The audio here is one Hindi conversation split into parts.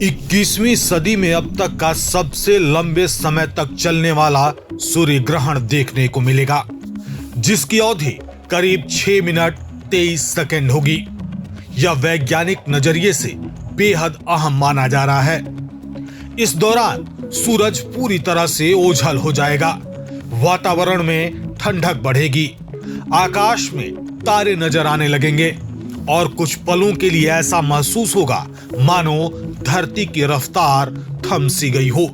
21वीं सदी में अब तक का सबसे लंबे समय तक चलने वाला सूर्य ग्रहण देखने को मिलेगा, जिसकी अवधि करीब 6 मिनट 23 सेकंड होगी। यह वैज्ञानिक नजरिए से बेहद अहम माना जा रहा है। इस दौरान सूरज पूरी तरह से ओझल हो जाएगा, वातावरण में ठंडक बढ़ेगी, आकाश में तारे नजर आने लगेंगे और कुछ पलों के लिए ऐसा महसूस होगा मानो धरती की रफ्तार थम सी गई हो।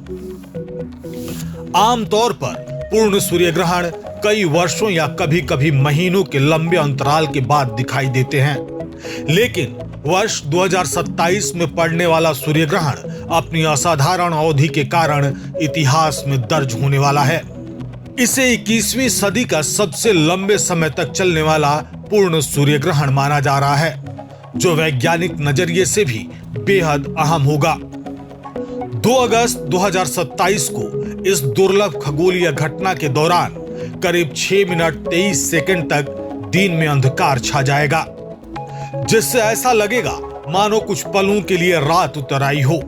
आमतौर पर पूर्ण सूर्य ग्रहण कई वर्षों या कभी कभी महीनों के लंबे अंतराल के बाद दिखाई देते हैं, लेकिन वर्ष 2027 में पड़ने वाला सूर्य ग्रहण अपनी असाधारण अवधि के कारण इतिहास में दर्ज होने वाला है। इसे 21वीं सदी का सबसे लंबे समय तक चलने वाला पूर्ण सूर्य ग्रहण माना जा रहा है, जो वैज्ञानिक नजरिए से भी बेहद अहम होगा। 2 अगस्त 2027 को इस दुर्लभ खगोलीय घटना के दौरान करीब 6 मिनट 23 सेकंड तक दिन में अंधकार छा जाएगा, जिससे ऐसा लगेगा मानो कुछ पलों के लिए रात उतर आई हो।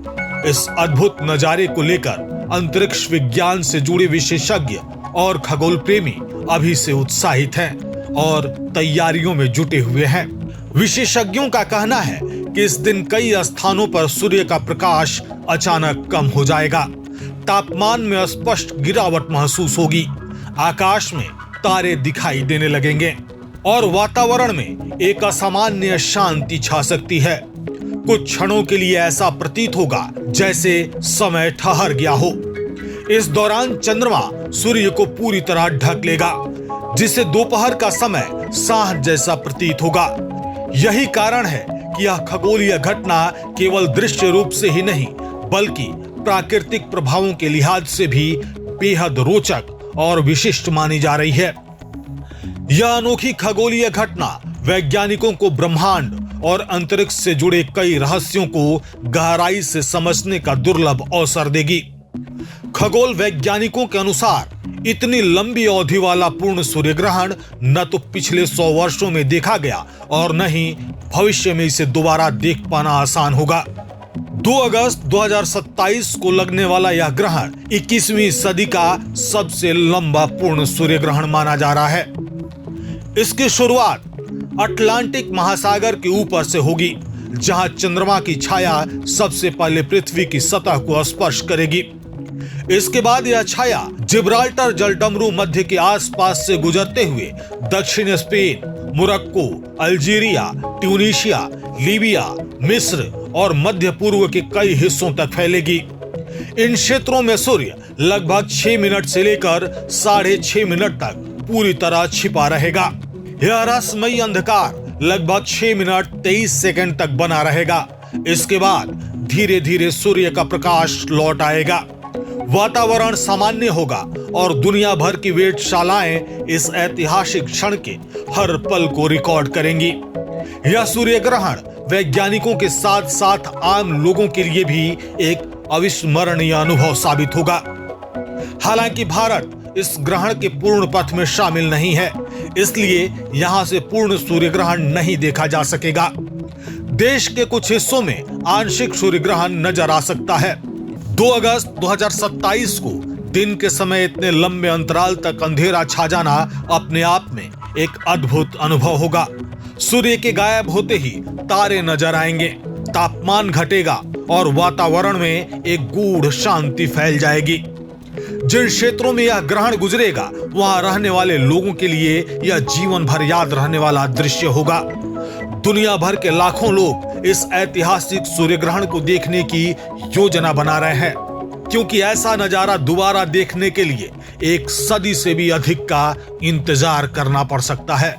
इस अद्भुत नजारे को लेकर अंतरिक्ष विज्ञान से जुड़े विशेषज्ञ और खगोल प्रेमी अभी से उत्साहित हैं और तैयारियों में जुटे हुए हैं। विशेषज्ञों का कहना है कि इस दिन कई स्थानों पर सूर्य का प्रकाश अचानक कम हो जाएगा, तापमान में स्पष्ट गिरावट महसूस होगी, आकाश में तारे दिखाई देने लगेंगे और वातावरण में एक असामान्य शांति छा सकती है। कुछ क्षणों के लिए ऐसा प्रतीत होगा जैसे समय ठहर गया हो। इस दौरान चंद्रमा सूर्य को पूरी तरह ढक लेगा, जिससे दोपहर का समय सांझ जैसा प्रतीत होगा। यही कारण है कि यह खगोलीय घटना केवल दृश्य रूप से ही नहीं, बल्कि प्राकृतिक प्रभावों के लिहाज से भी बेहद रोचक और विशिष्ट मानी जा रही है। यह अनोखी खगोलीय घटना वैज्ञानिकों को ब्रह्मांड और अंतरिक्ष से जुड़े कई रहस्यों को गहराई से समझने का दुर्लभ अवसर देगी। खगोल वैज्ञानिकों के अनुसार इतनी लंबी अवधि वाला पूर्ण सूर्य ग्रहण न तो पिछले 100 वर्षों में देखा गया और न ही भविष्य में इसे दोबारा देख पाना आसान होगा। 2 अगस्त 2027 को लगने वाला यह ग्रहण 21वीं सदी का सबसे लंबा पूर्ण सूर्य ग्रहण माना जा रहा है। इसकी शुरुआत अटलांटिक महासागर के ऊपर से होगी, जहां चंद्रमा की छाया सबसे पहले पृथ्वी की सतह को स्पर्श करेगी। इसके बाद यह छाया जिब्राल्टर जलडमरू मध्य के आसपास से गुजरते हुए दक्षिण Spain, Morocco, Algeria, Tunisia, Libya, मिस्र और मध्य पूर्व के कई हिस्सों तक फैलेगी। इन क्षेत्रों में सूर्य लगभग 6 मिनट से लेकर 6.5 मिनट तक पूरी तरह छिपा रहेगा। यह रहस्यमयी अंधकार लगभग 6 मिनट 23 सेकंड तक बना रहेगा। इसके बाद धीरे धीरे सूर्य का प्रकाश लौट आएगा, वातावरण सामान्य होगा और दुनिया भर की वेधशालाएं इस ऐतिहासिक क्षण के हर पल को रिकॉर्ड करेंगी। यह सूर्य ग्रहण वैज्ञानिकों के साथ साथ आम लोगों के लिए भी एक अविस्मरणीय अनुभव साबित होगा। हालांकि भारत इस ग्रहण के पूर्ण पथ में शामिल नहीं है, इसलिए यहां से पूर्ण सूर्य ग्रहण नहीं देखा जा सकेगा। देश के कुछ हिस्सों में आंशिक सूर्य ग्रहण नजर आ सकता है। 2 अगस्त 2027 को दिन के समय इतने लंबे अंतराल तक अंधेरा छा जाना अपने आप में एक अद्भुत अनुभव होगा। सूर्य के गायब होते ही तारे नजर आएंगे, तापमान घटेगा और वातावरण में एक गूढ़ शांति फैल जाएगी। जिन क्षेत्रों में यह ग्रहण गुजरेगा, वहां रहने वाले लोगों के लिए यह जीवन भर याद रहने वाला दृश्य होगा। दुनिया भर के लाखों लोग इस ऐतिहासिक सूर्य ग्रहण को देखने की योजना बना रहे हैं, क्योंकि ऐसा नजारा दोबारा देखने के लिए 1 सदी से भी अधिक का इंतजार करना पड़ सकता है।